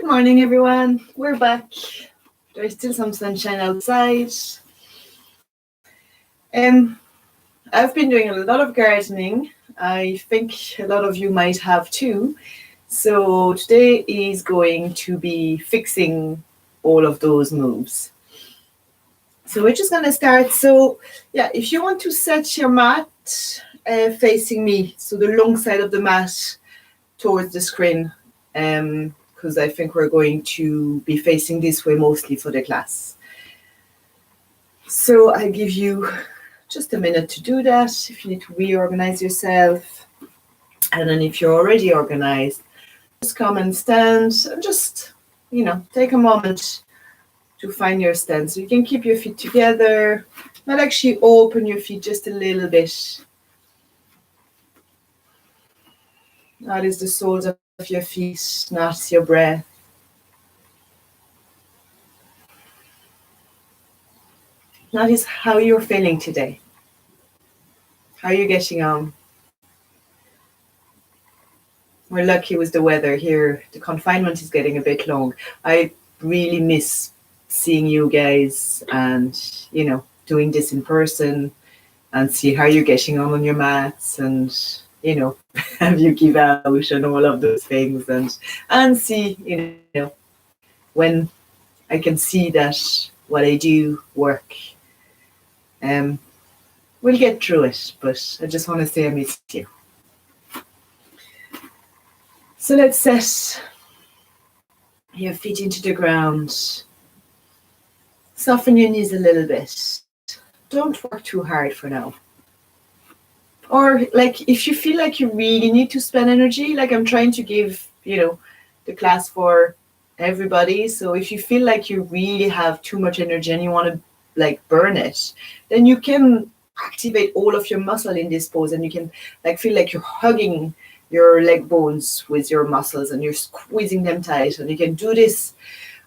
morning, everyone. We're back. There's still some sunshine outside. I've been doing a lot of gardening. I think a lot of you might have too. So today is going to be fixing all of those moves. So we're just going to start. So yeah, if you want to set your mat facing me, so the long side of the mat towards the screen, because I think we're going to be facing this way mostly for the class. So I give you just a minute to do that if you need to reorganize yourself. And then if you're already organized, just come and stand and just, take a moment to find your stance. So you can keep your feet together, but actually open your feet just a little bit. Notice the soles of your feet, notice your breath. Notice how you're feeling today. How are you getting on? We're lucky with the weather here. The confinement is getting a bit long. I really miss seeing you guys and, doing this in person and see how you're getting on your mats and, have you give out and all of those things and see, when I can see that what I do work. We'll get through it, but I just want to say I miss you. So let's set your feet into the ground. Soften your knees a little bit. Don't work too hard for now. Or if you feel like you really need to spend energy, I'm trying to give, the class for everybody. So if you feel like you really have too much energy and you want to burn it, then you can activate all of your muscle in this pose, and you can feel like you're hugging your leg bones with your muscles and you're squeezing them tight, and you can do this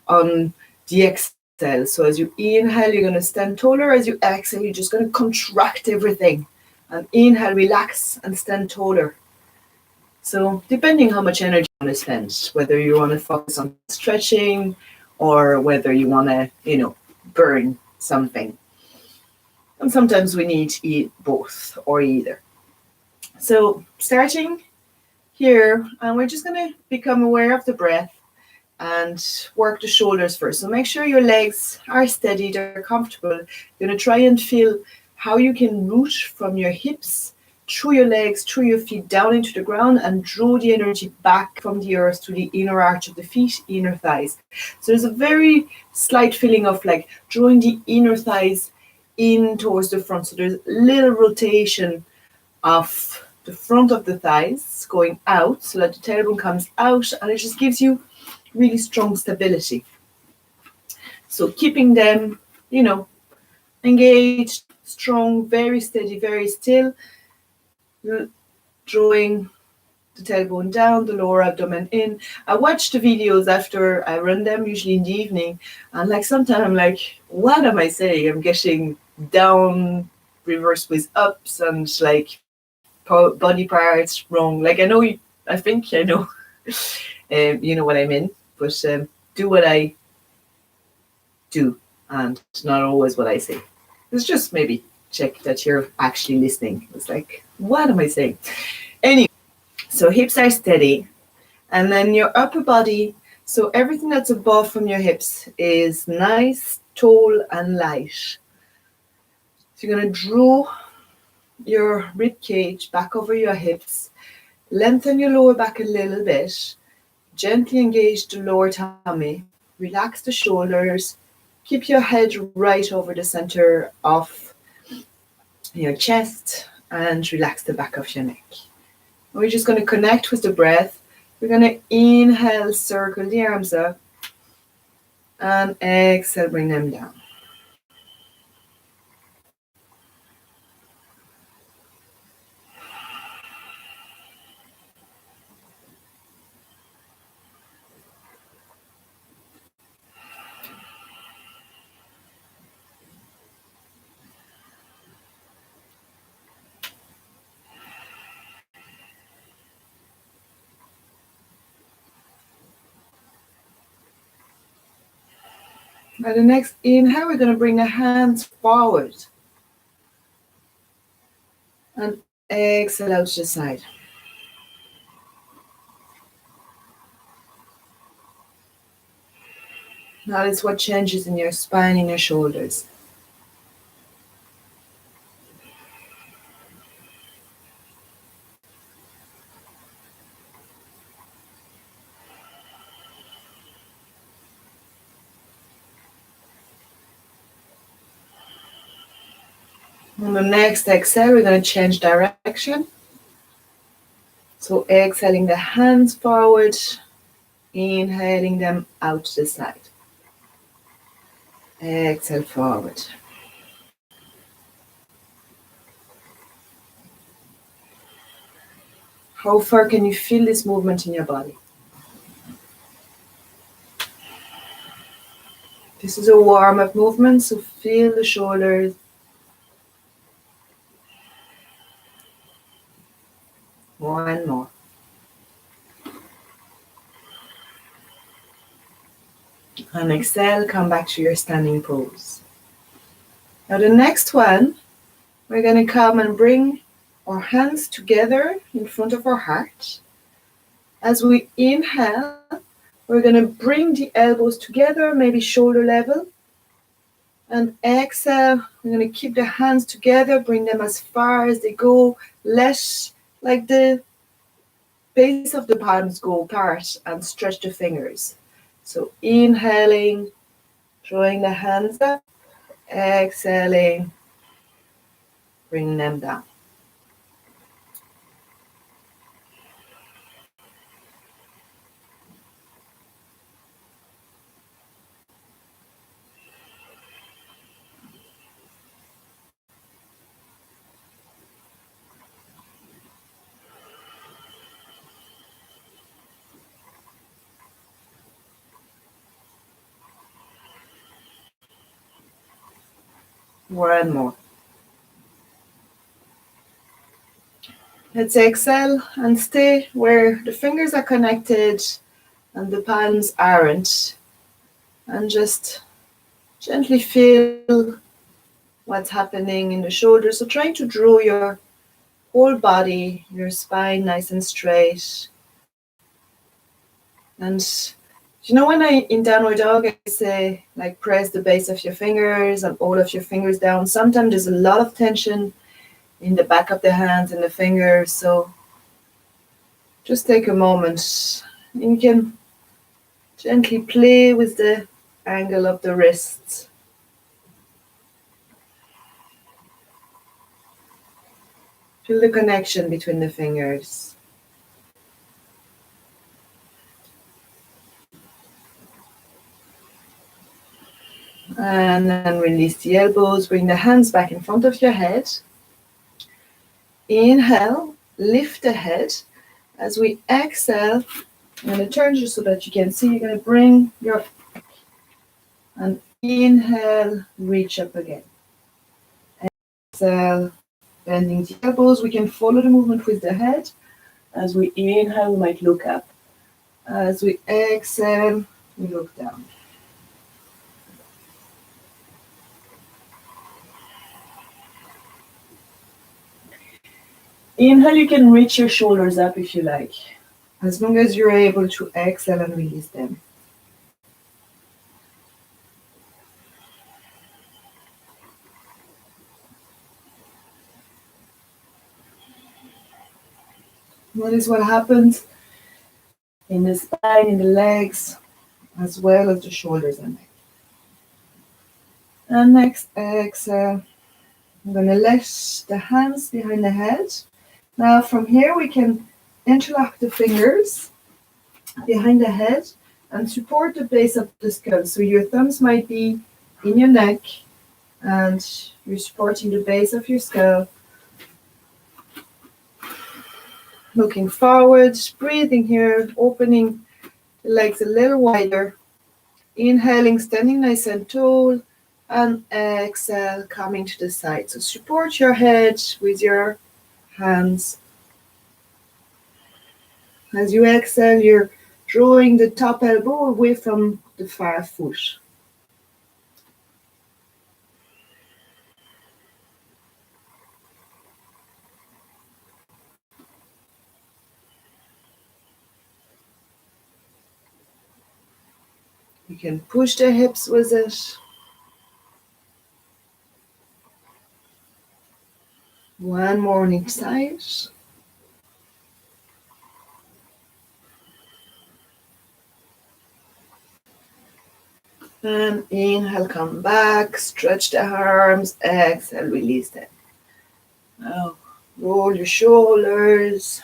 on the exhale. So as you inhale, you're going to stand taller. As you exhale, you're just going to contract everything, and inhale, relax and stand taller. So depending how much energy you want to spend, whether you want to focus on stretching or whether you want to burn something. And sometimes we need to eat both or either. So starting here, and we're just going to become aware of the breath and work the shoulders first. So make sure your legs are steady, they're comfortable. You're going to try and feel how you can root from your hips through your legs, through your feet, down into the ground, and draw the energy back from the earth to the inner arch of the feet, inner thighs. So there's a very slight feeling of drawing the inner thighs in towards the front. So there's a little rotation of the front of the thighs going out so that the tailbone comes out, and it just gives you really strong stability. So keeping them, engaged, strong, very steady, very still, drawing the tailbone down, the lower abdomen in. I watch the videos after I run them, usually in the evening, and sometimes I'm like, what am I saying? I'm getting down, reverse with ups, and body parts wrong. I think I know, you know what I mean, but do what I do and not always what I say. It's just maybe check that you're actually listening. It's what am I saying? Anyway, so hips are steady, and then your upper body, so everything that's above from your hips is nice, tall, and light. So you're going to draw your rib cage back over your hips, lengthen your lower back a little bit, gently engage the lower tummy, relax the shoulders, keep your head right over the center of your chest, and relax the back of your neck. And we're just going to connect with the breath. We're going to inhale, circle the arms up, and exhale, bring them down. Now the next inhale, we're going to bring the hands forward. And exhale out to the side. Notice what changes in your spine and your shoulders. On the next exhale, we're going to change direction. So exhaling the hands forward, inhaling them out to the side. Exhale forward. How far can you feel this movement in your body? This is a warm-up movement, so feel the shoulders. One more. And exhale, come back to your standing pose. Now the next one, we're going to come and bring our hands together in front of our heart. As we inhale, we're going to bring the elbows together, maybe shoulder level. And exhale, we're going to keep the hands together, bring them as far as they go. Let like the base of the palms go apart and stretch the fingers. So inhaling, drawing the hands up, exhaling, bring them down. One more. Let's exhale and stay where the fingers are connected and the palms aren't. And just gently feel what's happening in the shoulders. So trying to draw your whole body, your spine nice and straight. And you know when in downward dog I say like press the base of your fingers and all of your fingers down. Sometimes there's a lot of tension in the back of the hands and the fingers. So just take a moment. You can gently play with the angle of the wrists. Feel the connection between the fingers. And then release the elbows, bring the hands back in front of your head. Inhale, lift the head. As we exhale, I'm going to turn you so that you can see. You're going to bring your and inhale, reach up again. Exhale, bending the elbows. We can follow the movement with the head. As we inhale, we might look up. As we exhale, we look down. Inhale, you can reach your shoulders up if you like, as long as you're able to exhale and release them. Notice what happens in the spine, in the legs, as well as the shoulders and neck. And next, exhale. I'm going to let the hands behind the head. Now from here we can interlock the fingers behind the head and support the base of the skull. So your thumbs might be in your neck and you're supporting the base of your skull. Looking forward, breathing here, opening the legs a little wider. Inhaling, standing nice and tall. And exhale, coming to the side. So support your head with your hands. As you exhale, you're drawing the top elbow away from the far foot. can push the hips with it. One more on each side. And inhale, come back, stretch the arms, exhale, release them. Now, roll your shoulders.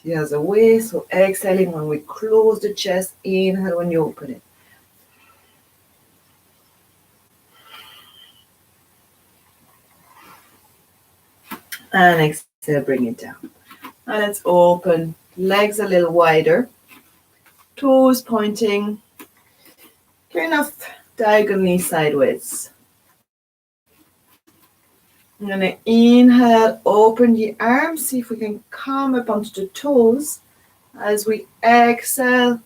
The other way, so exhaling when we close the chest, inhale when you open it. And exhale, bring it down. And let's open, legs a little wider, toes pointing, kind of diagonally sideways. I'm going to inhale, open the arms, see if we can come up onto the toes. As we exhale,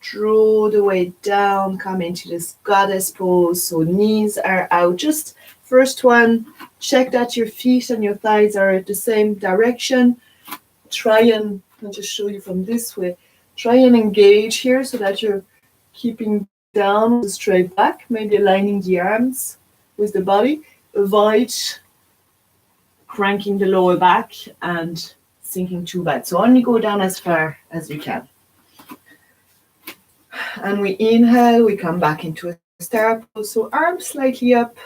draw the weight down, come into this goddess pose, so knees are out. Just first one, check that your feet and your thighs are at the same direction. Try and, I'll just show you from this way, try and engage here so that you're keeping down the straight back, maybe aligning the arms with the body. Avoid cranking the lower back and sinking too bad. So only go down as far as you can. And we inhale, we come back into a star pose. So arms slightly up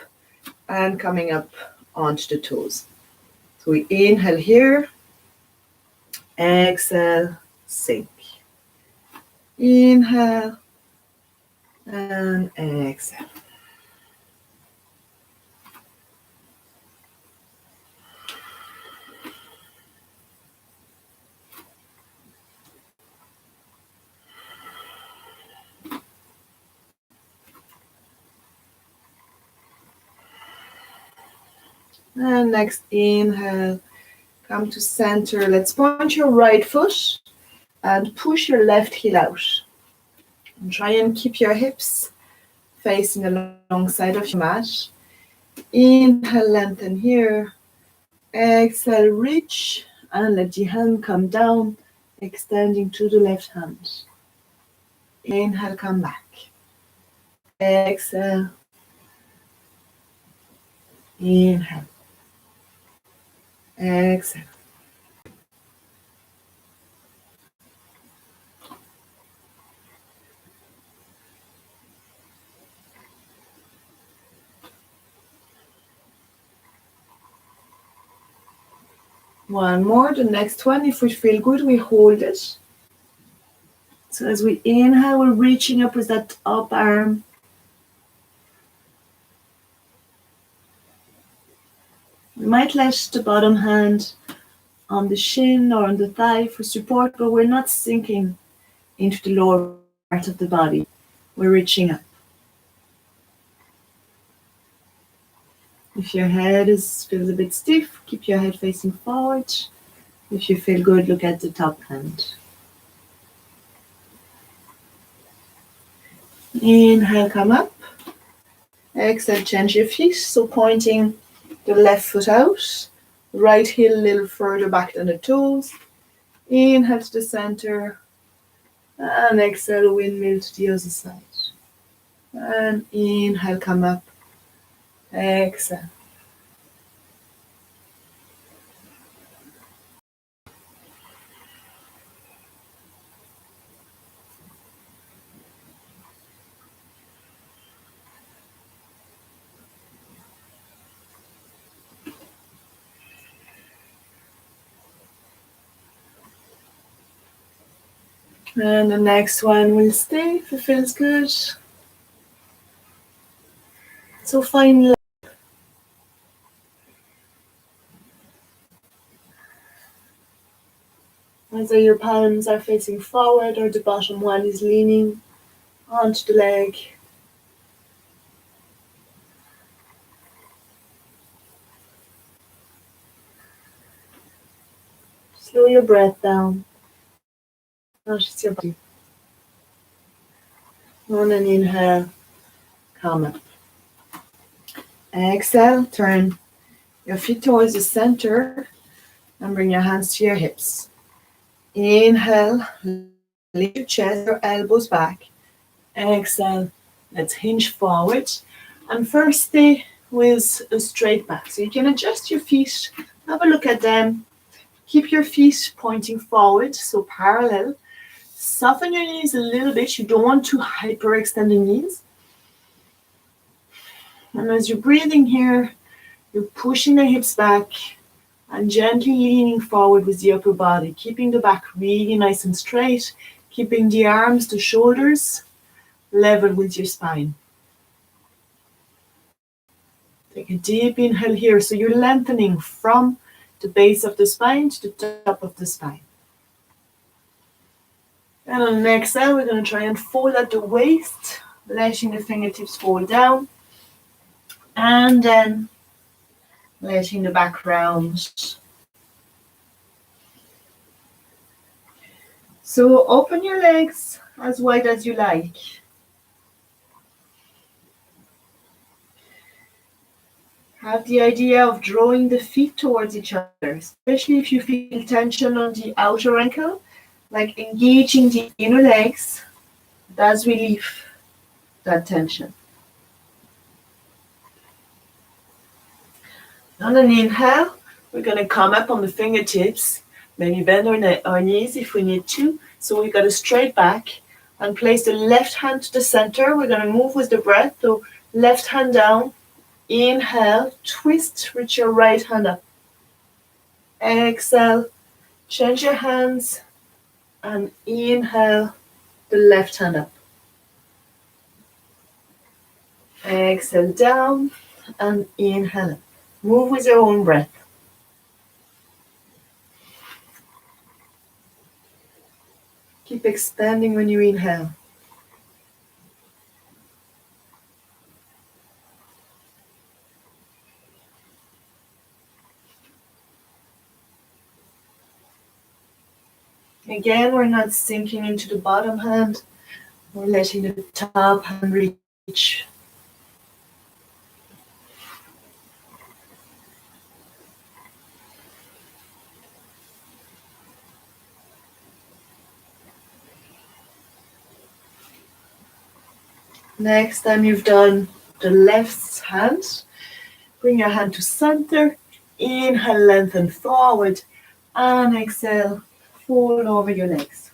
and coming up onto the toes. So we inhale here, exhale, sink. Inhale and exhale. And next inhale, come to center. Let's point your right foot and push your left heel out. And try and keep your hips facing alongside of your mat. Inhale, lengthen here. Exhale, reach and let the hand come down, extending to the left hand. Inhale, come back. Exhale. Inhale. Exhale. One more, the next one, if we feel good, we hold it. So as we inhale, we're reaching up with that up arm. We might let the bottom hand on the shin or on the thigh for support, but we're not sinking into the lower part of the body. We're reaching up. If your head feels a bit stiff, keep your head facing forward. If you feel good, look at the top hand. Inhale, come up. Exhale, change your feet. So pointing the left foot out. Right heel a little further back than the toes. Inhale to the center. And exhale, windmill to the other side. And inhale, come up. Exhale. And the next one will stay if it feels good. So find either your palms are facing forward or the bottom one is leaning onto the leg. Slow your breath down. Notice your body. On an inhale, come up. Exhale, turn your feet towards the center And bring your hands to your hips. Inhale, lift your chest, your elbows back. Exhale, let's hinge forward. And first stay with a straight back. So you can adjust your feet, have a look at them. Keep your feet pointing forward, so parallel. Soften your knees a little bit. You don't want to hyperextend the knees. And as you're breathing here, you're pushing the hips back and gently leaning forward with the upper body, keeping the back really nice and straight, keeping the arms, the shoulders level with your spine. Take a deep inhale here. So you're lengthening from the base of the spine to the top of the spine. And on the exhale, we're going to try and fold at the waist, letting the fingertips fall down. And then letting the back round. So open your legs as wide as you like. Have the idea of drawing the feet towards each other, especially if you feel tension on the outer ankle, like engaging the inner legs does relieve that tension. On an inhale, we're going to come up on the fingertips, maybe bend our knees if we need to. So we've got a straight back and place the left hand to the center. We're going to move with the breath. So left hand down, inhale, twist, reach your right hand up. Exhale, change your hands and inhale the left hand up. Exhale down and inhale up. Move with your own breath. Keep expanding when you inhale. Again, we're not sinking into the bottom hand. We're letting the top hand reach. Next time you've done the left hand, bring your hand to center. Inhale, lengthen forward. And exhale, fold over your legs.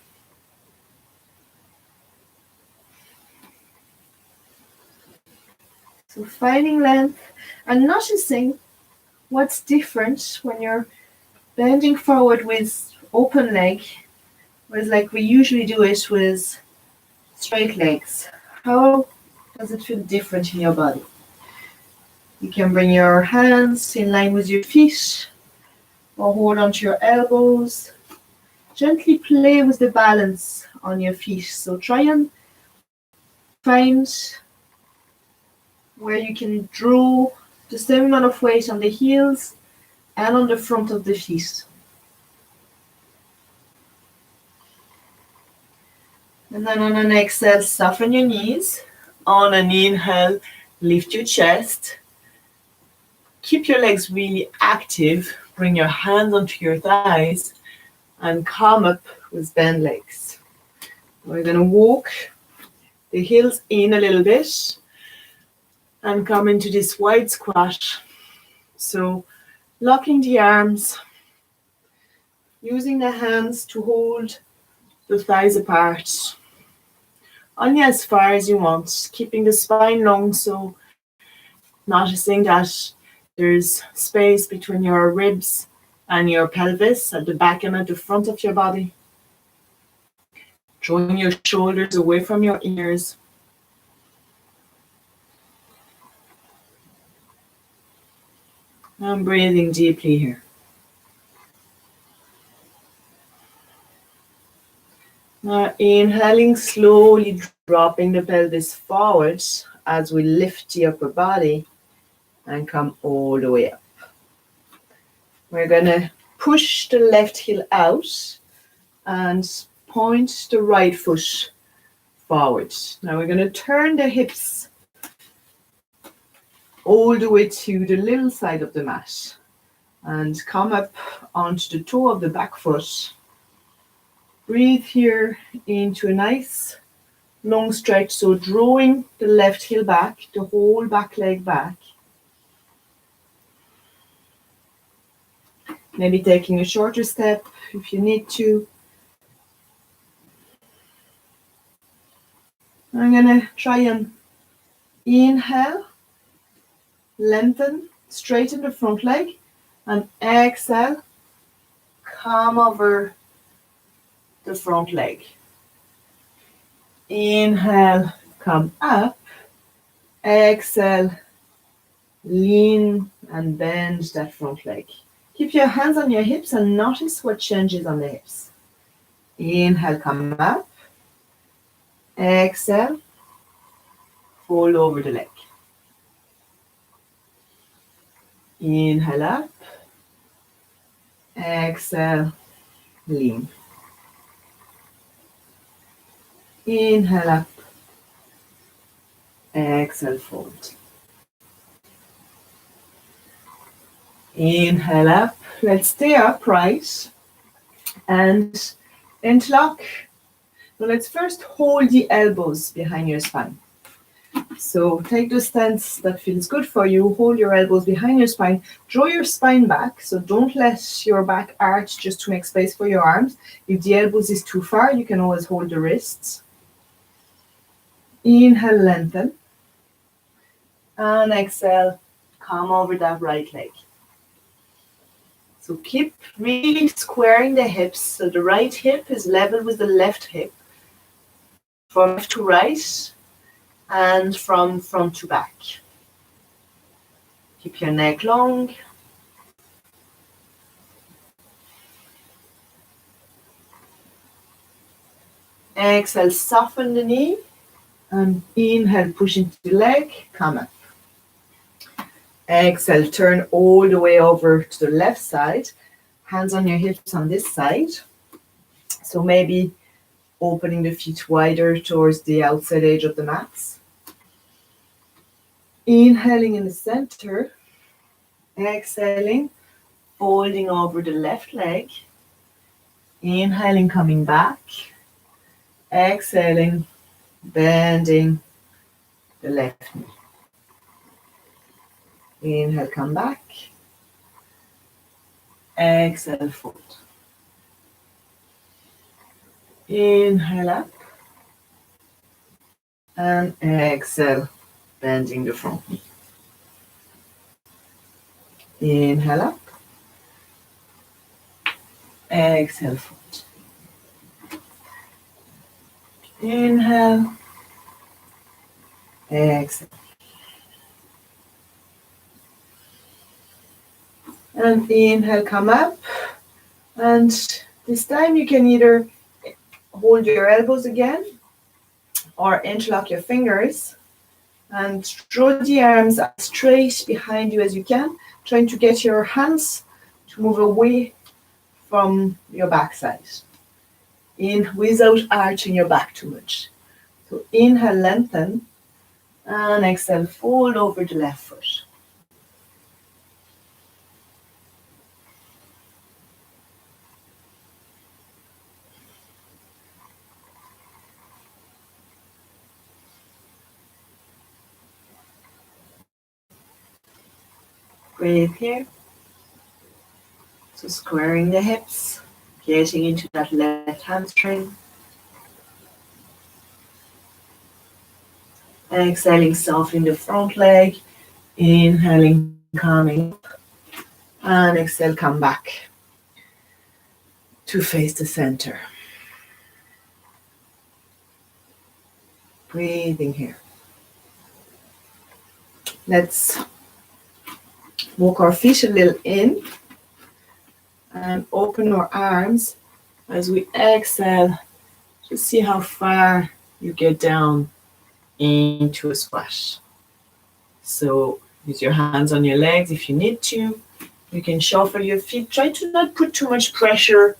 So finding length and noticing what's different when you're bending forward with open leg, whereas like we usually do it with straight legs. How does it feel different in your body? You can bring your hands in line with your feet or hold onto your elbows. Gently play with the balance on your feet. So try and find where you can draw the same amount of weight on the heels and on the front of the feet. And then on an exhale, soften your knees. On an inhale, lift your chest. Keep your legs really active. Bring your hands onto your thighs and come up with bent legs. We're going to walk the heels in a little bit and come into this wide squat. So locking the arms, using the hands to hold the thighs apart. Only as far as you want, keeping the spine long, so noticing that there's space between your ribs and your pelvis at the back and at the front of your body. Drawing your shoulders away from your ears. And breathing deeply here. Now inhaling, slowly dropping the pelvis forward as we lift the upper body and come all the way up. We're going to push the left heel out and point the right foot forward. Now we're going to turn the hips all the way to the little side of the mat. And come up onto the toe of the back foot. Breathe here into a nice long stretch, so drawing the left heel back, the whole back leg back. Maybe taking a shorter step if you need to. I'm going to try and inhale, lengthen, straighten the front leg, and exhale, come over the front leg. Inhale, come up. Exhale, lean and bend that front leg. Keep your hands on your hips and notice what changes on the hips. Inhale, come up. Exhale, fold over the leg. Inhale up. Exhale, lean. Inhale up. Exhale, fold. Inhale up. Let's stay upright and interlock. Now let's first hold the elbows behind your spine. So take the stance that feels good for you. Hold your elbows behind your spine. Draw your spine back. So don't let your back arch just to make space for your arms. If the elbows is too far, you can always hold the wrists. Inhale, lengthen. And exhale, come over that right leg. So keep really squaring the hips so the right hip is level with the left hip. From left to right and from front to back. Keep your neck long. Exhale, soften the knee. And inhale, push into the leg, come up. Exhale, turn all the way over to the left side. Hands on your hips on this side. So maybe opening the feet wider towards the outside edge of the mats. Inhaling in the center. Exhaling, folding over the left leg. Inhaling, coming back. Exhaling, bending the left knee. Inhale, come back. Exhale, fold. Inhale up. And exhale, bending the front knee. Inhale up. Exhale, fold. Inhale. Exhale. And inhale, come up. And this time you can either hold your elbows again or interlock your fingers and draw the arms as straight behind you as you can, trying to get your hands to move away from your backside. In without arching your back too much. So inhale, lengthen, and exhale, fold over the left foot. Breathe here. So squaring the hips, getting into that left hamstring. Exhaling, softening the front leg. Inhaling, coming up. And exhale, come back to face the center. Breathing here. Let's walk our feet a little in and open our arms as we exhale. Just see how far you get down into a squat. So use your hands on your legs if you need to. You can shuffle your feet. Try to not put too much pressure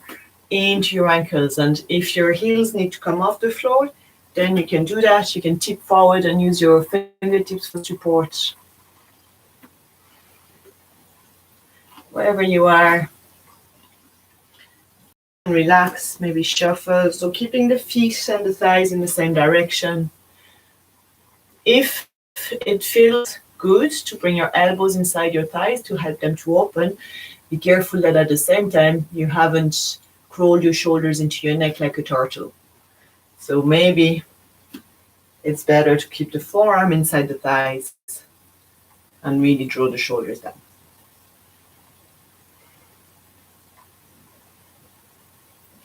into your ankles. And if your heels need to come off the floor, then you can do that. You can tip forward and use your fingertips for support. wherever you are. Relax, maybe shuffle. So keeping the feet and the thighs in the same direction. If it feels good to bring your elbows inside your thighs to help them to open, be careful that at the same time you haven't crawled your shoulders into your neck like a turtle. So maybe it's better to keep the forearm inside the thighs and really draw the shoulders down.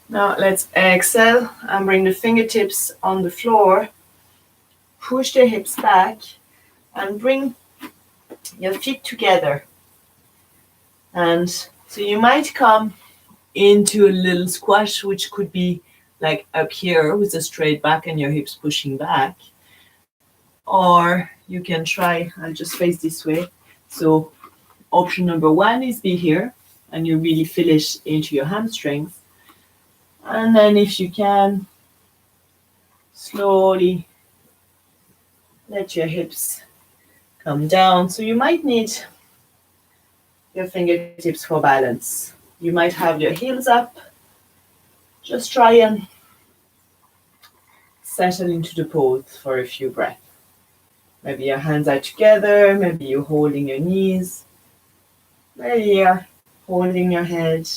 Now let's exhale and bring the fingertips on the floor. Push the hips back and bring your feet together. And so you might come into a little squash, which could be like up here with a straight back and your hips pushing back. Or you can try, I'll just face this way. So option number one is be here and you really feel it into your hamstrings. And then if you can, slowly let your hips come down. So you might need your fingertips for balance. You might have your heels up. Just try and settle into the pose for a few breaths. Maybe your hands are together, maybe you're holding your knees, maybe you're holding your head.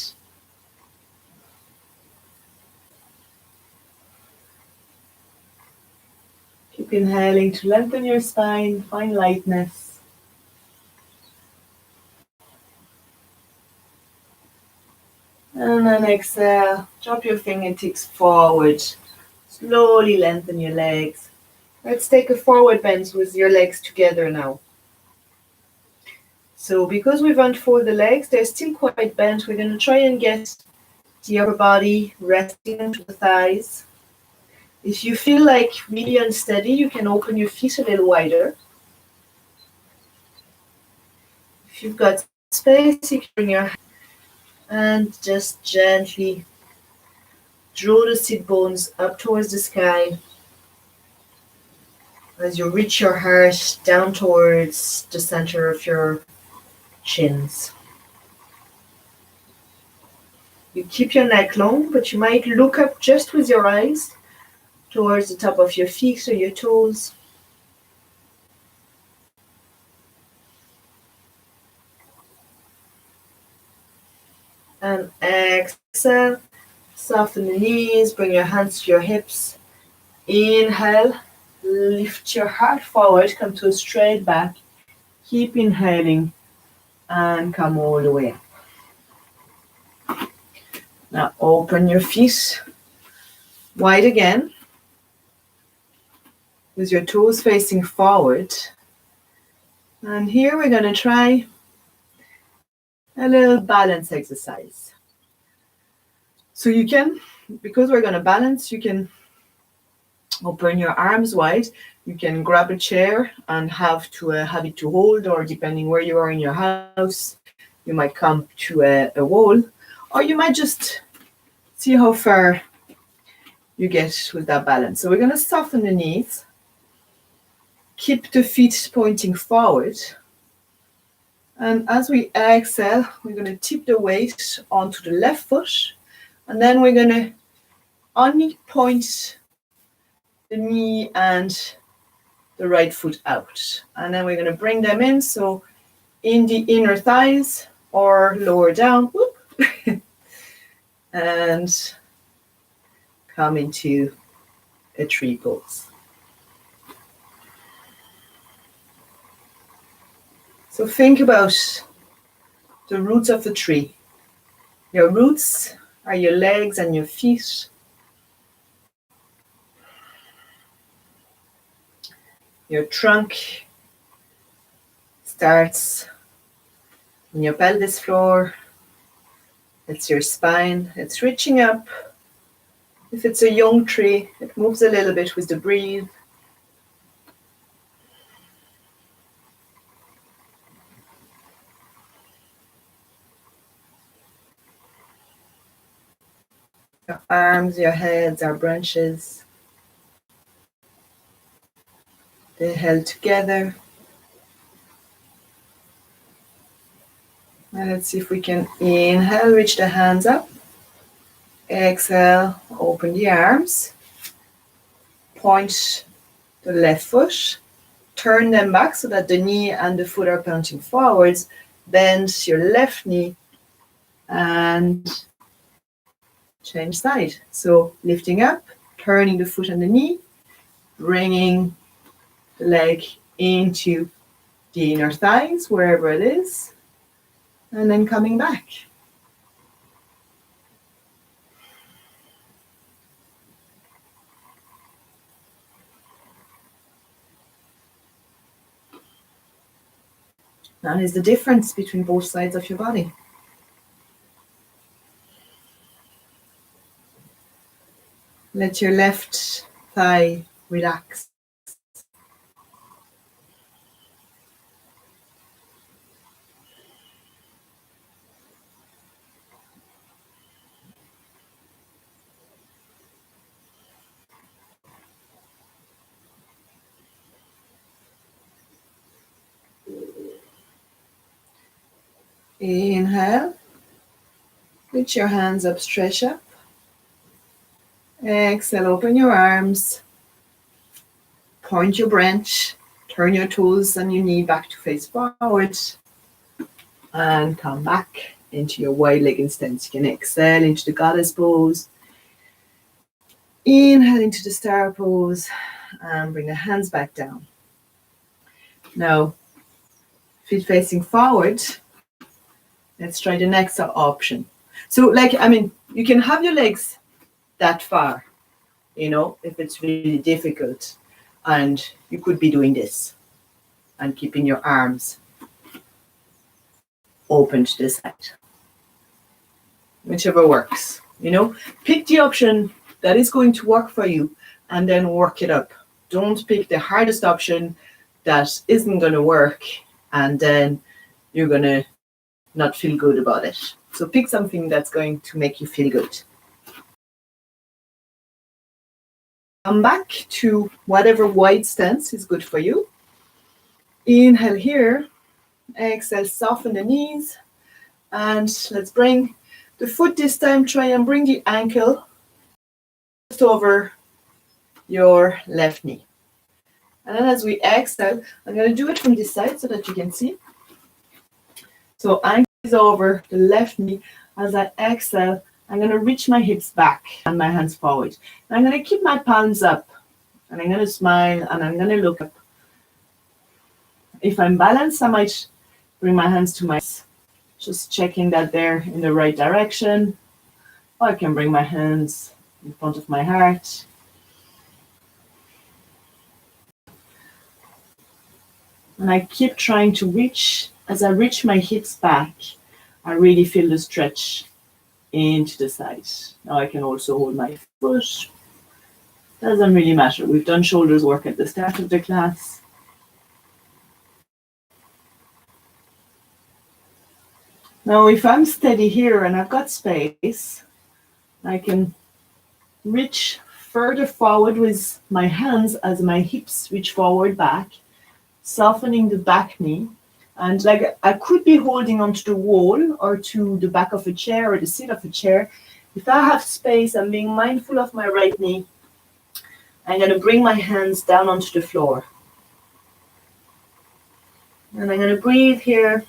Keep inhaling to lengthen your spine, find lightness. And then exhale, drop your fingertips forward. Slowly lengthen your legs. Let's take a forward bend with your legs together now. So because we've unfolded the legs, they're still quite bent. We're going to try and get the upper body resting into the thighs. If you feel like really unsteady, you can open your feet a little wider. If you've got space, you can bring your hand and just gently draw the sit bones up towards the sky as you reach your heart down towards the center of your shins. You keep your neck long, but you might look up just with your eyes towards the top of your feet or your toes. And exhale, soften the knees, bring your hands to your hips. Inhale, lift your heart forward, come to a straight back. Keep inhaling and come all the way up. Now open your feet wide again with your toes facing forward. And here we're going to try a little balance exercise. So you can, because we're going to balance, you can open your arms wide. You can grab a chair and have it to hold, or depending where you are in your house, you might come to a wall, or you might just see how far you get with that balance. So we're going to soften the knees. Keep the feet pointing forward. And as we exhale, we're going to tip the weight onto the left foot. And then we're going to only point the knee and the right foot out. And then we're going to bring them in. So in the inner thighs or lower down. Whoop, and come into a tree pose. So think about the roots of the tree. Your roots are your legs and your feet. Your trunk starts in your pelvis floor. It's your spine. It's reaching up. If it's a young tree, it moves a little bit with the breathe. Your arms, your heads are branches. They're held together. And let's see if we can inhale, reach the hands up. Exhale, open the arms. Point the left foot. Turn them back so that the knee and the foot are pointing forwards. Bend your left knee and change side. So lifting up, turning the foot and the knee, bringing the leg into the inner thighs, wherever it is, and then coming back. That is the difference between both sides of your body. Let your left thigh relax. Inhale. Reach your hands up, stretch up. Exhale, open your arms. Point your branch. Turn your toes and your knee back to face forward. And come back into your wide-legged stance. You can exhale into the goddess pose. Inhale into the star pose. And bring the hands back down. Now, feet facing forward. Let's try the next option. So, you can have your legs that far, if it's really difficult. And you could be doing this and keeping your arms open to the side. Whichever works, Pick the option that is going to work for you and then work it up. Don't pick the hardest option that isn't going to work and then you're going to not feel good about it. So pick something that's going to make you feel good. Come back to whatever wide stance is good for you. Inhale here. Exhale, soften the knees. And let's bring the foot this time. Try and bring the ankle just over your left knee. And then as we exhale, I'm going to do it from this side so that you can see. So ankle is over the left knee. As I exhale, I'm going to reach my hips back and my hands forward. And I'm going to keep my palms up. And I'm going to smile and I'm going to look up. If I'm balanced, I might bring my hands to my eyes. Just checking that they're in the right direction. Or I can bring my hands in front of my heart. And I keep trying to reach. As I reach my hips back, I really feel the stretch into the side. Now I can also hold my foot. Doesn't really matter. We've done shoulders work at the start of the class. Now if I'm steady here and I've got space, I can reach further forward with my hands as my hips reach forward back, softening the back knee. And I could be holding onto the wall or to the back of a chair or the seat of a chair. If I have space, I'm being mindful of my right knee. I'm going to bring my hands down onto the floor. And I'm going to breathe here.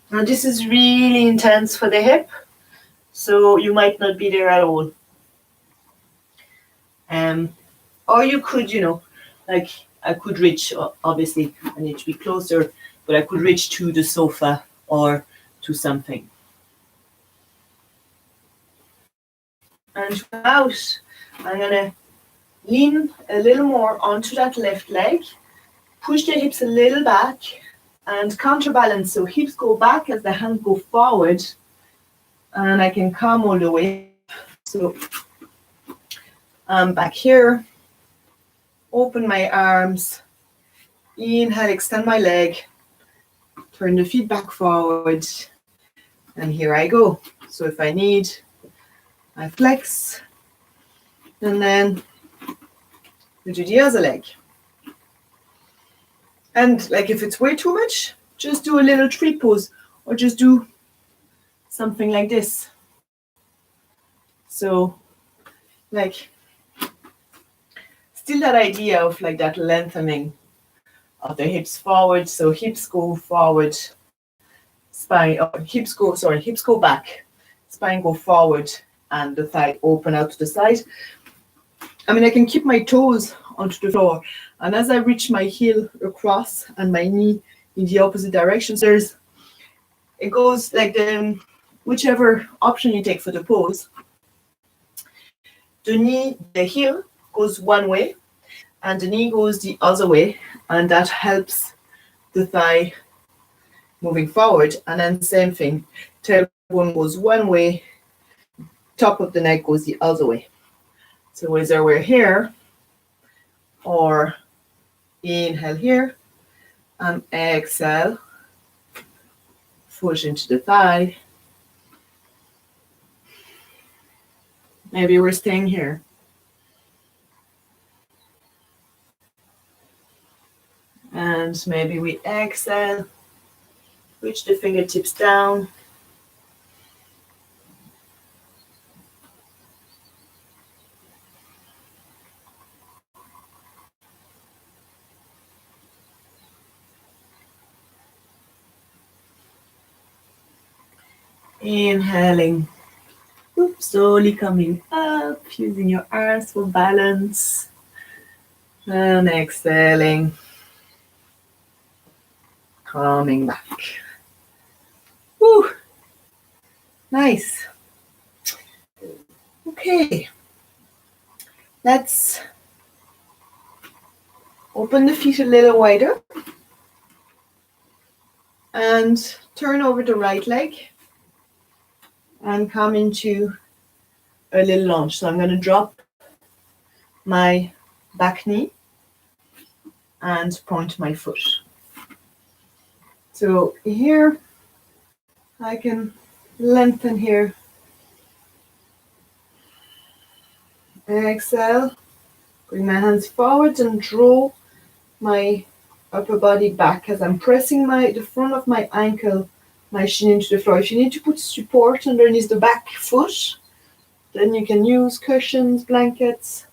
Now this is really intense for the hip, so you might not be there at all. Or you could, I could reach, obviously I need to be closer, but I could reach to the sofa or to something. And out, I'm going to lean a little more onto that left leg, push the hips a little back and counterbalance. So hips go back as the hands go forward and I can come all the way. So I'm back here. Open my arms, inhale, extend my leg, turn the feet back forward, and here I go. So if I need, I flex, and then we do the other leg. And if it's way too much, just do a little tree pose or just do something like this. So like still that idea of like that lengthening of the hips forward. So hips go forward, spine, or hips go back, spine go forward, and the thigh open out to the side. I mean, I can keep my toes onto the floor, and as I reach my heel across and my knee in the opposite direction, it goes like whichever option you take for the pose. The heel goes one way, and the knee goes the other way, and that helps the thigh moving forward. And then same thing, tailbone goes one way, top of the neck goes the other way. So whether we're here or inhale here and exhale, push into the thigh. Maybe we're staying here. And maybe we exhale, reach the fingertips down. Inhaling, slowly coming up, using your arms for balance. And exhaling, coming back. Woo! Nice. Okay. Let's open the feet a little wider. And turn over the right leg. And come into a little lunge. So I'm going to drop my back knee and point my foot. So here I can lengthen here. Exhale, bring my hands forward and draw my upper body back as I'm pressing the front of my ankle, my shin into the floor. If you need to put support underneath the back foot, then you can use cushions, blankets.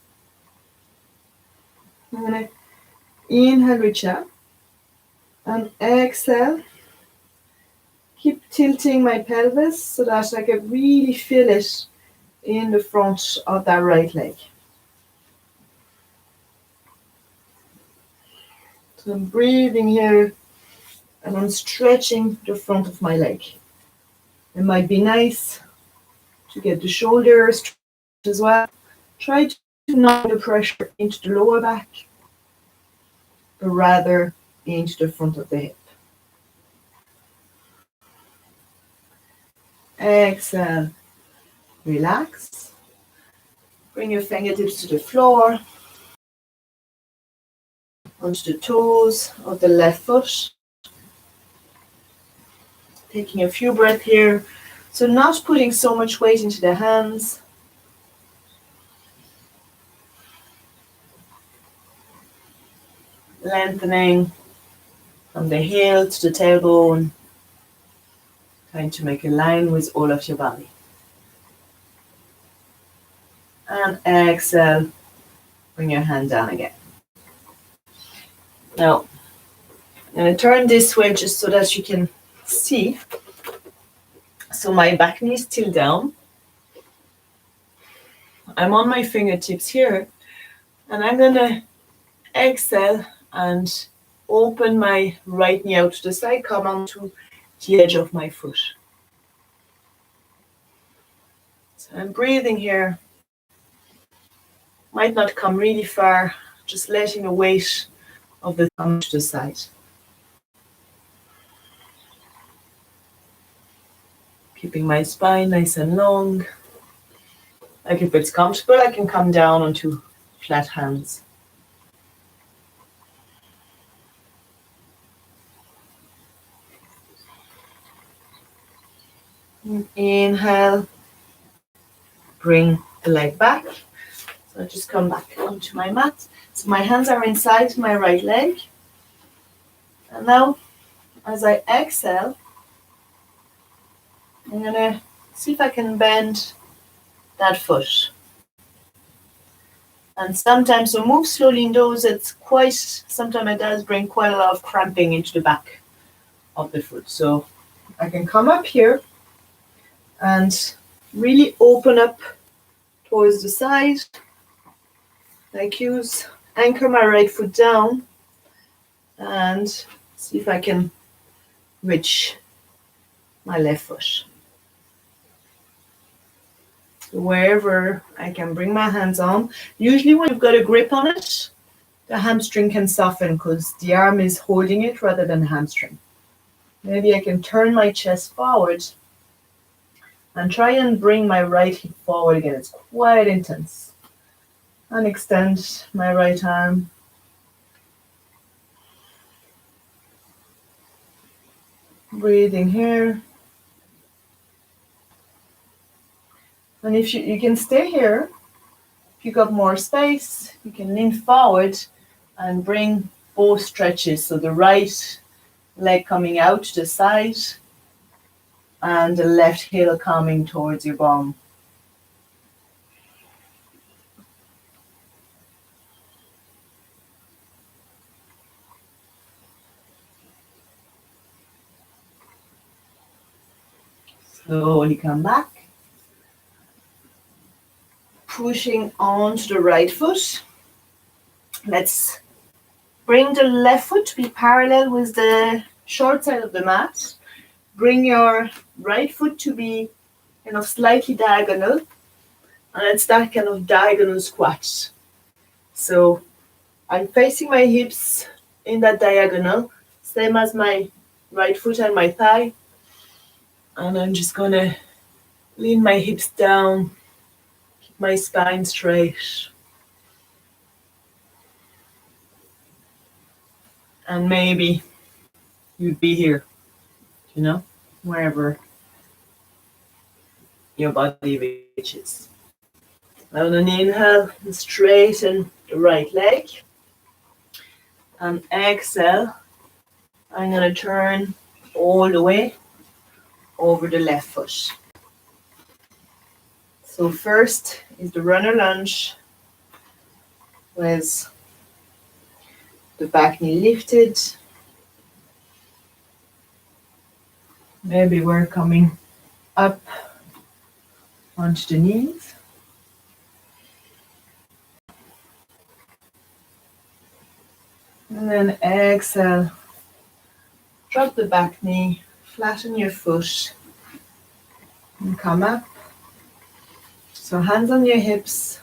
I'm going to inhale, reach out, and exhale. Keep tilting my pelvis so that I can really feel it in the front of that right leg. So I'm breathing here and I'm stretching the front of my leg. It might be nice to get the shoulders stretched as well. Try to not put the pressure into the lower back, but rather into the front of the hip. Exhale, relax. Bring your fingertips to the floor, onto the toes of the left foot. Taking a few breaths here. So not putting so much weight into the hands. Lengthening from the heel to the tailbone. Trying to make a line with all of your body. And exhale. Bring your hand down again. Now, I'm going to turn this way just so that you can see. So my back knee is still down. I'm on my fingertips here. And I'm going to exhale and open my right knee out to the side, come onto the edge of my foot. So I'm breathing here. Might not come really far, just letting the weight of the thumb to the side. Keeping my spine nice and long. Like if it's comfortable, I can come down onto flat hands. Inhale, bring the leg back. So I just come back onto my mat. So my hands are inside my right leg. And now, as I exhale, I'm gonna see if I can bend that foot. And sometimes, so move slowly in those, sometimes it does bring quite a lot of cramping into the back of the foot. So I can come up here and really open up towards the side. Like anchor my right foot down and see if I can reach my left foot. Wherever I can bring my hands on. Usually when you've got a grip on it, the hamstring can soften because the arm is holding it rather than the hamstring. Maybe I can turn my chest forward and try and bring my right hip forward again. It's quite intense. And extend my right arm. Breathing here. And if you can stay here, pick up more space, you can lean forward and bring both stretches. So the right leg coming out to the side and the left heel coming towards your bum. Slowly come back. Pushing onto the right foot. Let's bring the left foot to be parallel with the short side of the mat. Bring your right foot to be slightly diagonal. And it's that kind of diagonal squat. So I'm facing my hips in that diagonal, same as my right foot and my thigh. And I'm just going to lean my hips down, keep my spine straight. And maybe you'd be here, wherever your body reaches. Now on an inhale, straighten the right leg. And exhale, I'm going to turn all the way over the left foot. So first is the runner lunge with the back knee lifted. Maybe we're coming up onto the knees. And then exhale, drop the back knee, flatten your foot, and come up. So hands on your hips.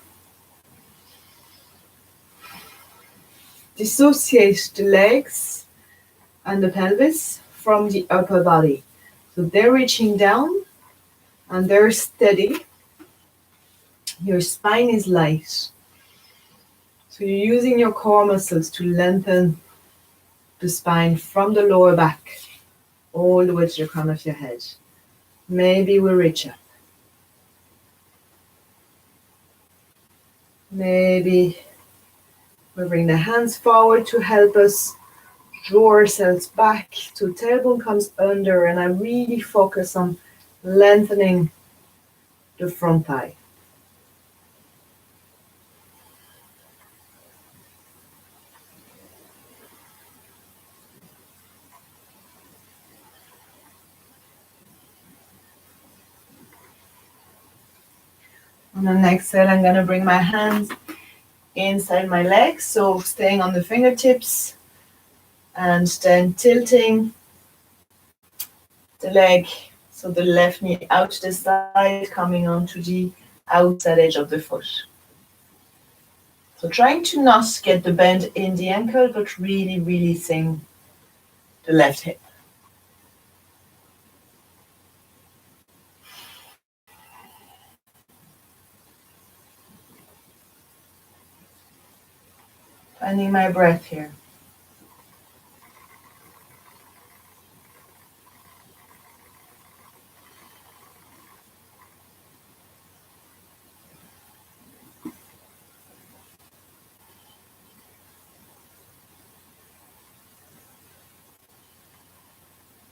Dissociate the legs and the pelvis from the upper body. So they're reaching down and they're steady. Your spine is light. So you're using your core muscles to lengthen the spine from the lower back all the way to the crown of your head. Maybe we'll reach up. Maybe we'll bring the hands forward to help us draw ourselves back. So tailbone comes under and I really focus on lengthening the front thigh. On an exhale, I'm going to bring my hands inside my legs, so staying on the fingertips and then tilting the leg, so the left knee out to the side, coming onto the outside edge of the foot. So trying to not get the bend in the ankle, but really releasing the left hip. Finding my breath here.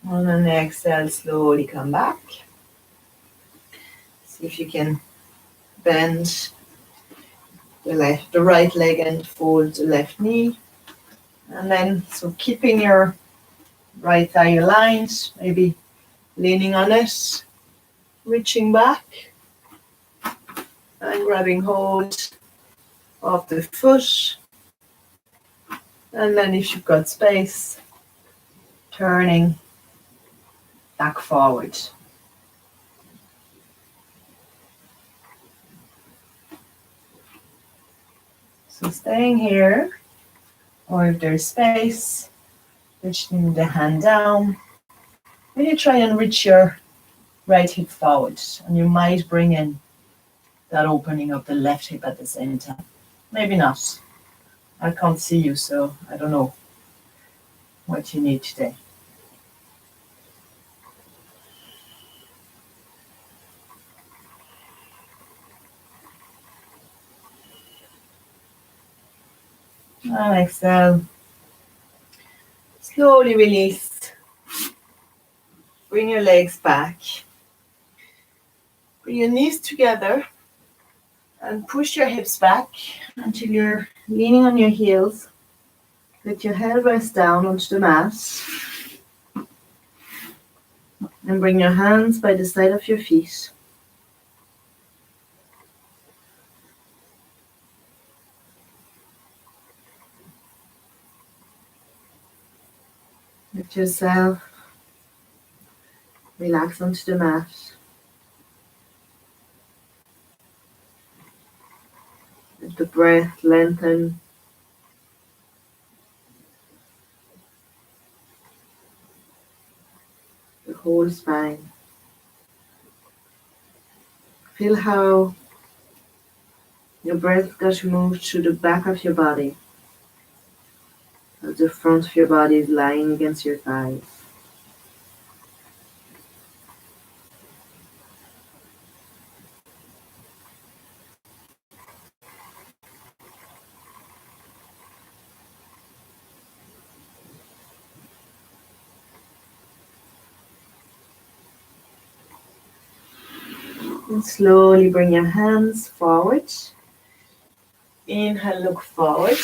On an exhale, slowly come back. See if you can bend the right leg and fold the left knee. And then, so keeping your right thigh aligned, maybe leaning on it, reaching back and grabbing hold of the foot. And then if you've got space, turning back forward. So staying here, or if there's space, reaching the hand down. Really try and reach your right hip forward, and you might bring in that opening of the left hip at the same time. Maybe not. I can't see you, so I don't know what you need today. And exhale. Slowly release. Bring your legs back. Bring your knees together and push your hips back until you're leaning on your heels. Let your head rest down onto the mat. And bring your hands by the side of your feet. Let yourself relax onto the mat. Let the breath lengthen. The whole spine. Feel how your breath gets moved through the back of your body as the front of your body is lying against your thighs. And slowly bring your hands forward. Inhale, look forward.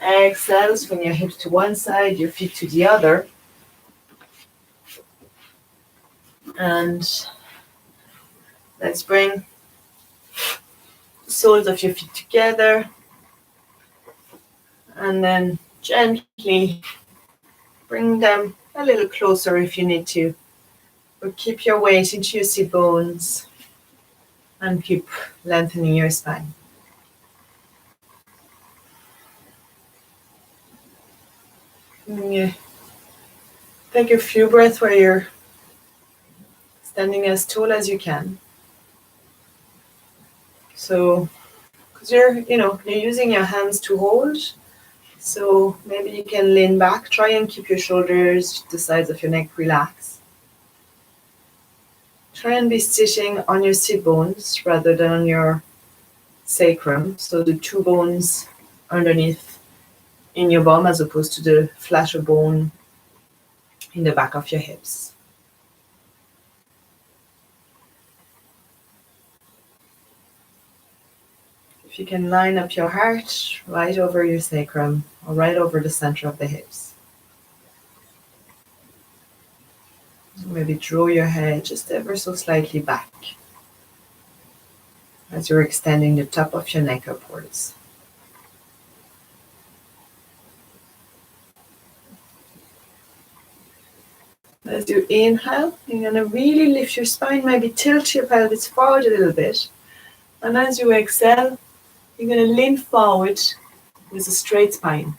Exhale, swing your hips to one side, your feet to the other. And let's bring the soles of your feet together. And then gently bring them a little closer if you need to. But keep your weight into your sit bones and keep lengthening your spine. Yeah. Take a few breaths where you're standing as tall as you can. So, because you're using your hands to hold. So maybe you can lean back, try and keep your shoulders, the sides of your neck relaxed. Try and be sitting on your sit bones rather than on your sacrum. So the two bones underneath in your bum as opposed to the flatter bone in the back of your hips. If you can line up your heart right over your sacrum or right over the center of the hips. Maybe draw your head just ever so slightly back as you're extending the top of your neck upwards. As you inhale, you're going to really lift your spine, maybe tilt your pelvis forward a little bit. And as you exhale, you're going to lean forward with a straight spine.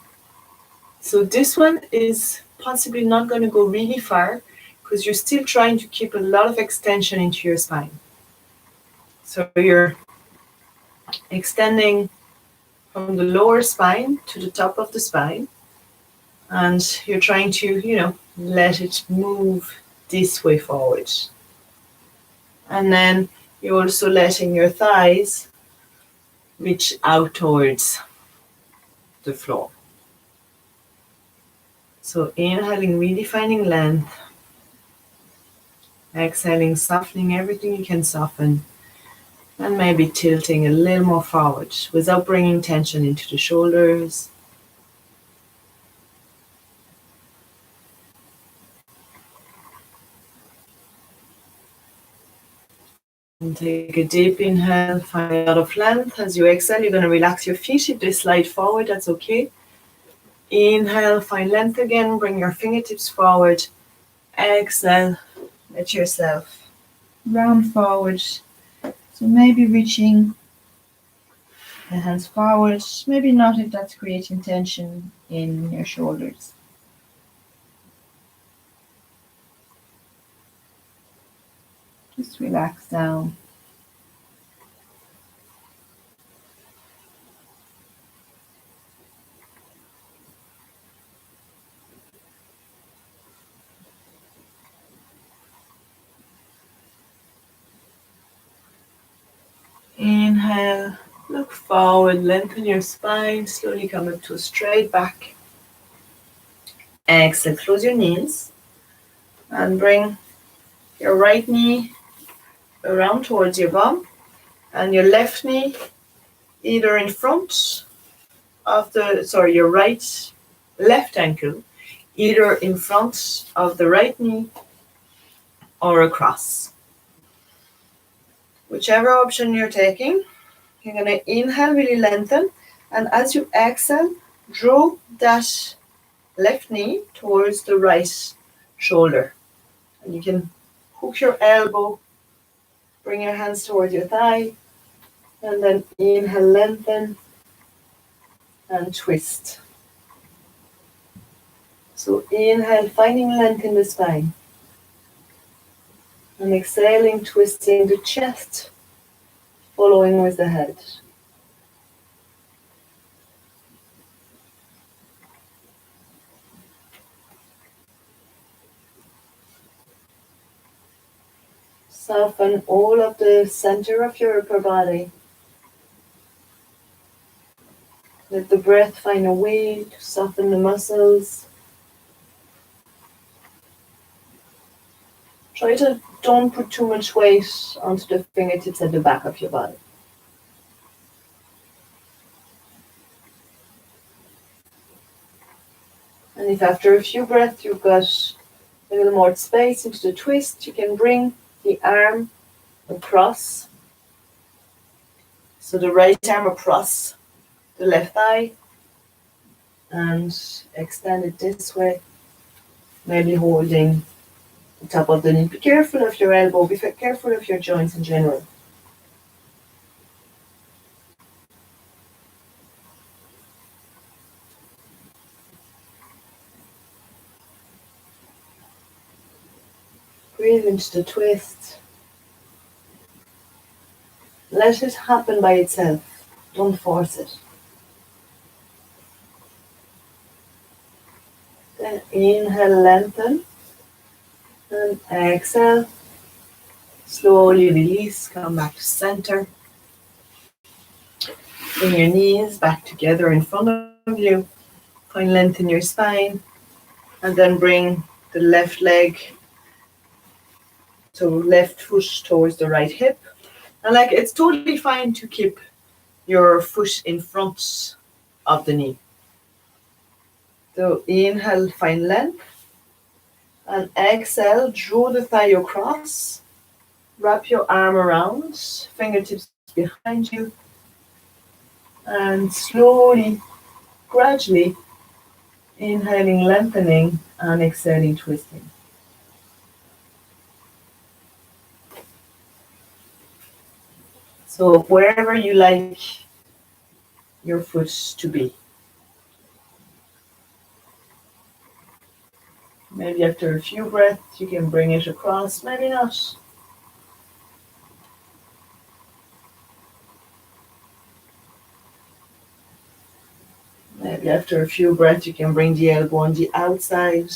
So this one is possibly not going to go really far because you're still trying to keep a lot of extension into your spine. So you're extending from the lower spine to the top of the spine. And you're trying to, let it move this way forward. And then you're also letting your thighs reach out towards the floor. So inhaling, really finding length. Exhaling, softening everything you can soften. And maybe tilting a little more forward without bringing tension into the shoulders. And take a deep inhale, find a lot of length. As you exhale, you're going to relax your feet. If they slide forward, that's okay. Inhale, find length again. Bring your fingertips forward. Exhale, let yourself round forward. So maybe reaching the hands forward. Maybe not if that's creating tension in your shoulders. Just relax down. Inhale, look forward, lengthen your spine, slowly come up to a straight back. Exhale, close your knees and bring your right knee around towards your bum and your left knee either in front of your left ankle, either in front of the right knee or across. Whichever option you're taking, you're going to inhale, really lengthen, and as you exhale, draw that left knee towards the right shoulder. And you can hook your elbow, bring your hands towards your thigh, and then inhale, lengthen, and twist. So inhale, finding length in the spine. And exhaling, twisting the chest, following with the head. Soften all of the center of your upper body. Let the breath find a way to soften the muscles. Try to don't put too much weight onto the fingertips at the back of your body. And if after a few breaths you've got a little more space into the twist, you can bring the arm across. So the right arm across the left thigh and extend it this way, maybe holding the top of the knee. Be careful of your elbow, be careful of your joints in general. Breathe into the twist. Let it happen by itself. Don't force it. Then inhale, lengthen. And exhale. Slowly release, come back to center. Bring your knees back together in front of you. Find length in your spine. And then bring the left leg, so left foot towards the right hip. And it's totally fine to keep your foot in front of the knee. So inhale, find length. And exhale, draw the thigh across. Wrap your arm around, fingertips behind you. And slowly, gradually, inhaling, lengthening, and exhaling, twisting. So wherever you like your foot to be. Maybe after a few breaths, you can bring it across, maybe not. Maybe after a few breaths, you can bring the elbow on the outside.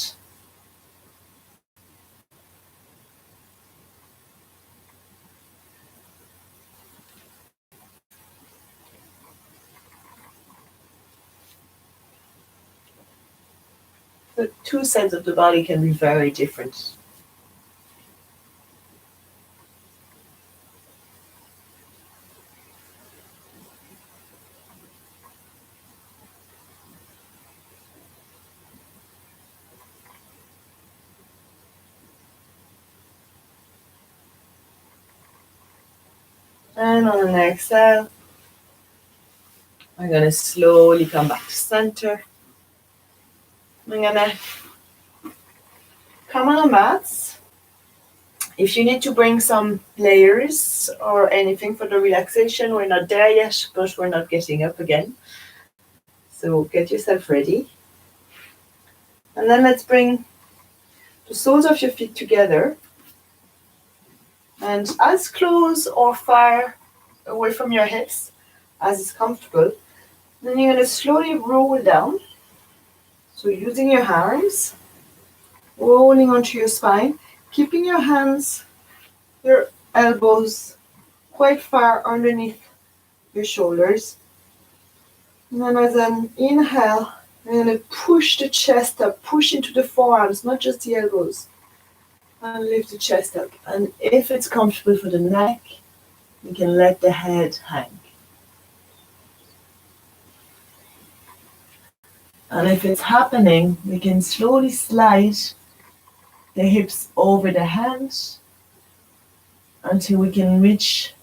The two sides of the body can be very different. And on an exhale, I'm going to slowly come back to center. I'm going to come on the mats. If you need to bring some layers or anything for the relaxation, we're not there yet, but we're not getting up again. So get yourself ready. And then let's bring the soles of your feet together. And as close or far away from your hips as is comfortable. Then you're going to slowly roll down. So using your arms, rolling onto your spine, keeping your hands, your elbows quite far underneath your shoulders. And then as an inhale, I'm going to push the chest up, push into the forearms, not just the elbows. And lift the chest up. And if it's comfortable for the neck, you can let the head hang. And if it's happening, we can slowly slide the hips over the hands until we can reach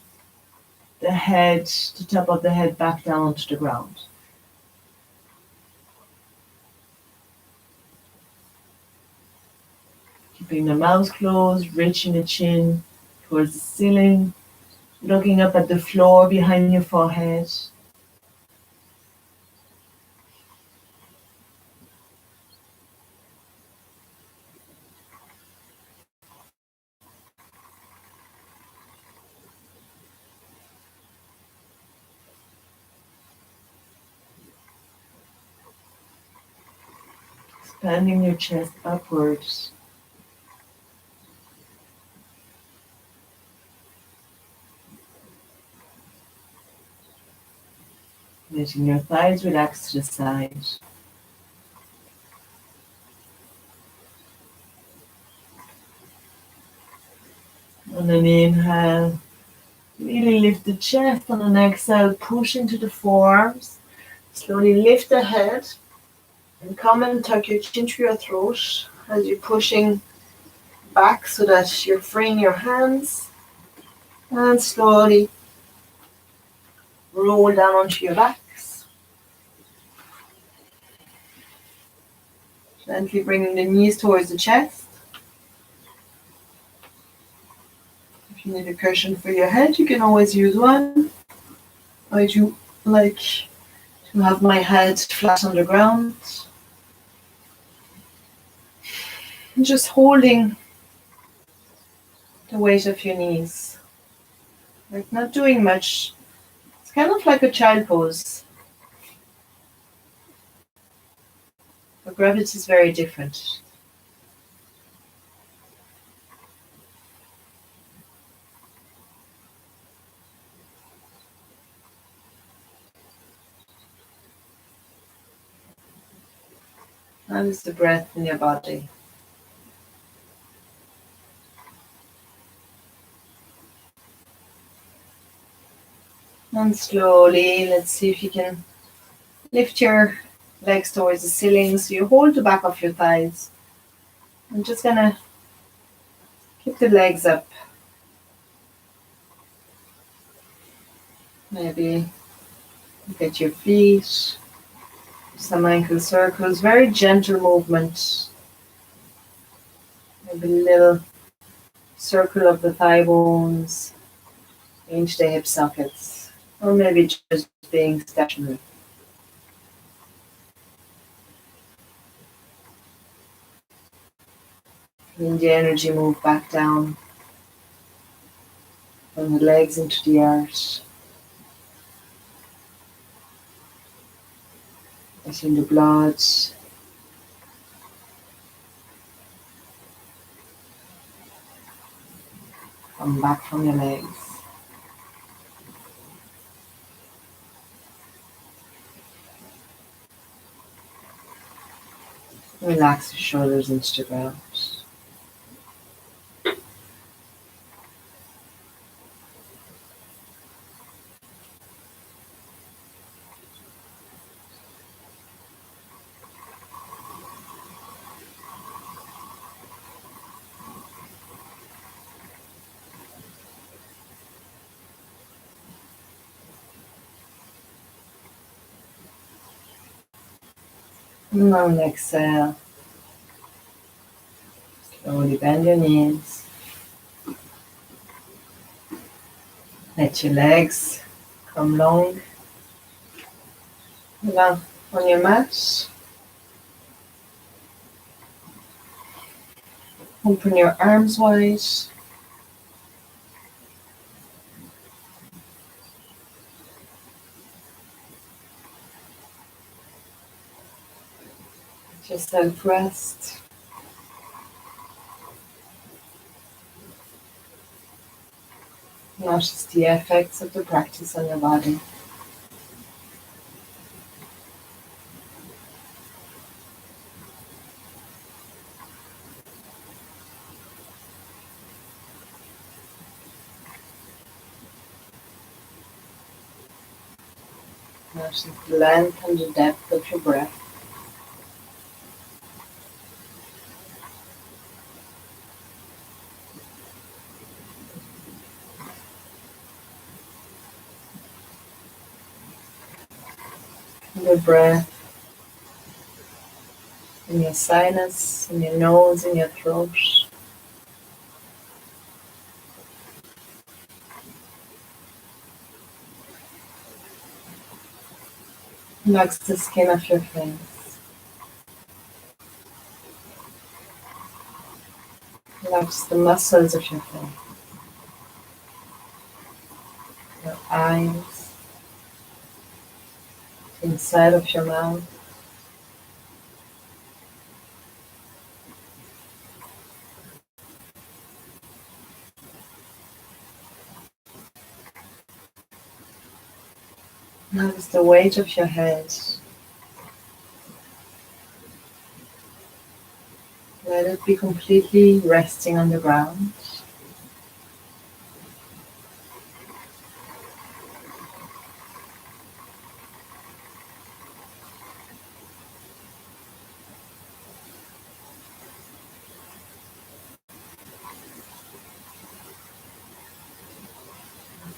the head, the top of the head back down to the ground. Keeping the mouth closed, reaching the chin towards the ceiling, looking up at the floor behind your forehead. Expanding your chest upwards. Letting your thighs relax to the side. On an inhale, really lift the chest. On an exhale, push into the forearms. Slowly lift the head and come and tuck your chin to your throat as you're pushing back so that you're freeing your hands. And slowly roll down onto your backs. Gently bringing the knees towards the chest. If you need a cushion for your head, you can always use one. I do like to have my head flat on the ground. And just holding the weight of your knees. Like not doing much. It's kind of like a child pose. But gravity is very different. How is the breath in your body? And slowly, let's see if you can lift your legs towards the ceiling. So you hold the back of your thighs. I'm just gonna keep the legs up. Maybe look at your feet. Some ankle circles. Very gentle movement. Maybe a little circle of the thigh bones into the hip sockets. Or maybe just being stationary. And the energy move back down from the legs into the arch. Letting the blood come back from your legs. Relax your shoulders into the ground. And on the exhale, slowly bend your knees. Let your legs come long. Down on your mat. Open your arms wide. Let yourself rest. Notice the effects of the practice on your body. Notice the length and the depth of your breath. Your breath in your sinus, in your nose, in your throat. Relax the skin of your face. Relax the muscles of your face. Your eyes, the inside of your mouth. Notice the weight of your head. Let it be completely resting on the ground.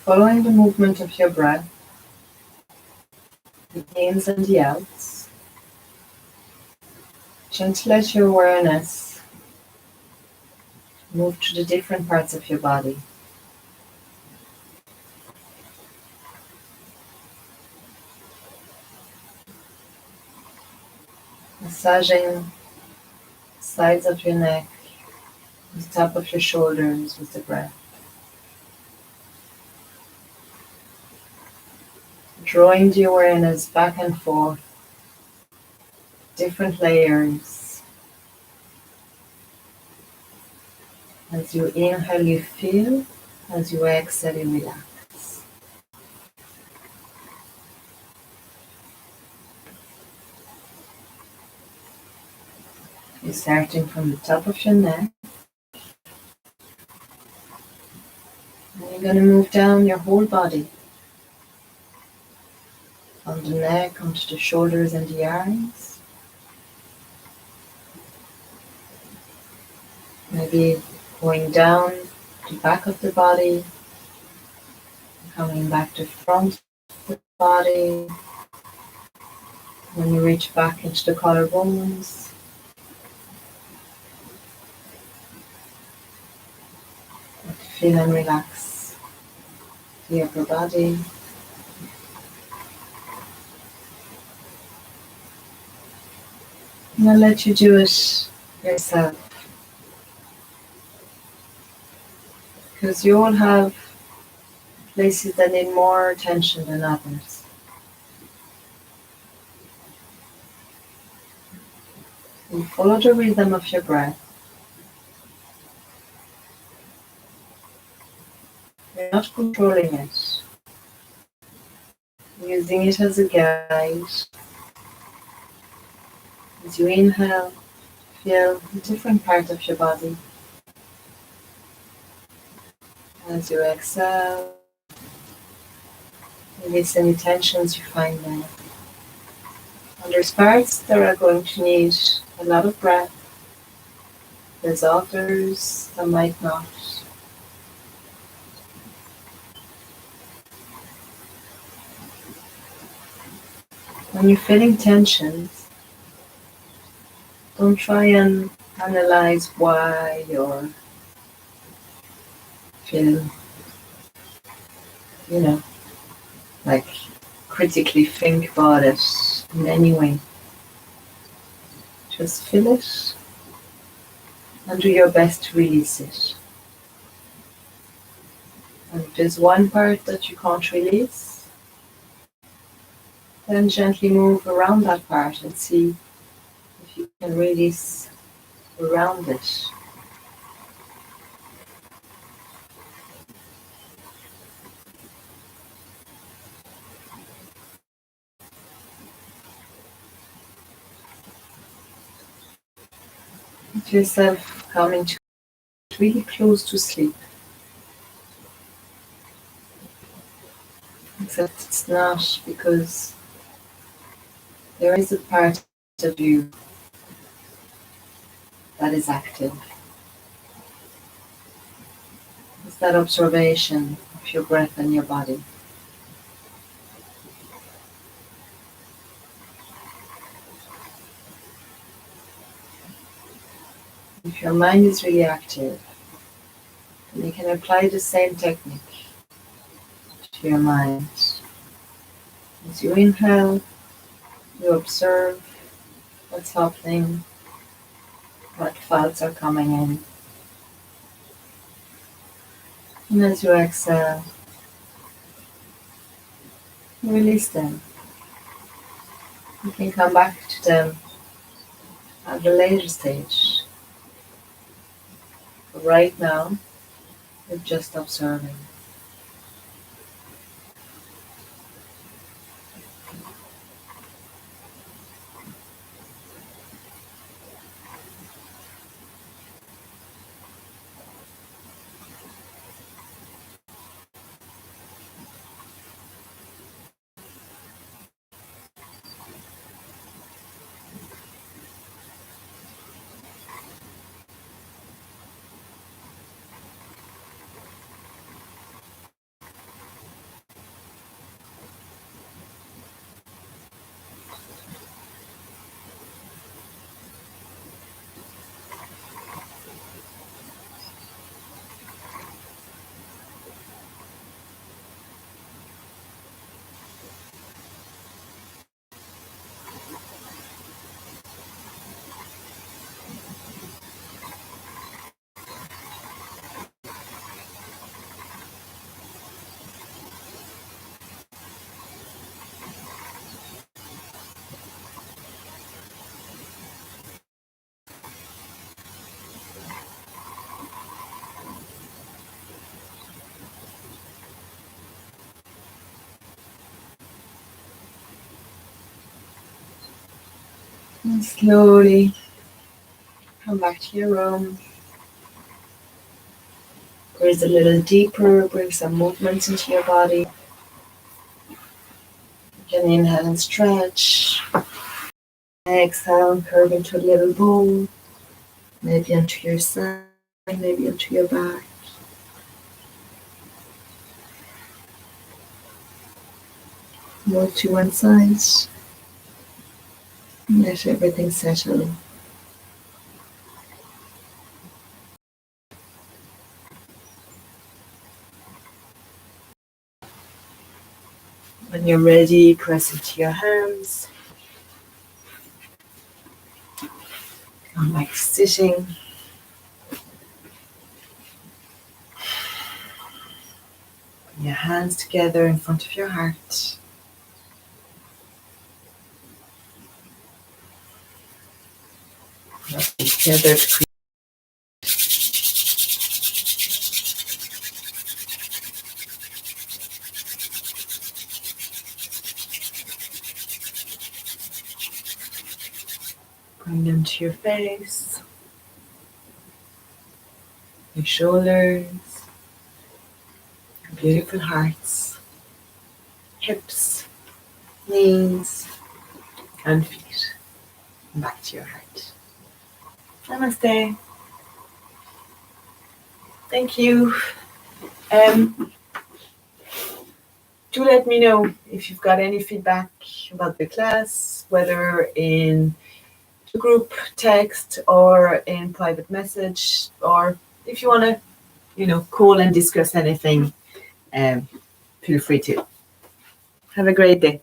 Following the movement of your breath, the ins and the outs, gently let your awareness move to the different parts of your body. Massaging the sides of your neck, the top of your shoulders with the breath. Drawing the awareness back and forth, different layers. As you inhale, you feel. As you exhale, you relax. You're starting from the top of your neck. And you're going to move down your whole body. From the neck onto the shoulders and the arms. Maybe going down the back of the body, coming back to front of the body. When you reach back into the collarbones, feel and relax the upper body. And I'll let you do it yourself. Because you all have places that need more attention than others. You follow the rhythm of your breath. You're not controlling it. You're using it as a guide. As you inhale, feel a different part of your body. As you exhale, release any tensions you find there. And there's parts that are going to need a lot of breath. There's others that might not. When you're feeling tensions, Don't try and analyze why or feel, like critically think about it in any way. Just feel it and do your best to release it. And if there's one part that you can't release, then gently move around that part and see if you can release around it. Let yourself come into really close to sleep. Except it's not, because there is a part of you that is active. It's that observation of your breath and your body. If your mind is really active, then you can apply the same technique to your mind. As you inhale, you observe what's happening, what thoughts are coming in. And as you exhale, you release them. You can come back to them at a later stage. But right now, you're just observing. And slowly come back to your room. Breathe a little deeper, bring some movement into your body. You can inhale and stretch. Exhale and curve into a little bowl. Maybe onto your side, maybe onto your back. More to one side. Let everything settle. When you're ready, press into your hands. Come back sitting. Bring your hands together in front of your heart. Together to create. Bring them to your face, your shoulders, your beautiful hearts, hips, knees, and feet. And back to your heart. Namaste. Thank you. Do let me know if you've got any feedback about the class, whether in group text or in private message, or if you want to, call and discuss anything, feel free to. Have a great day.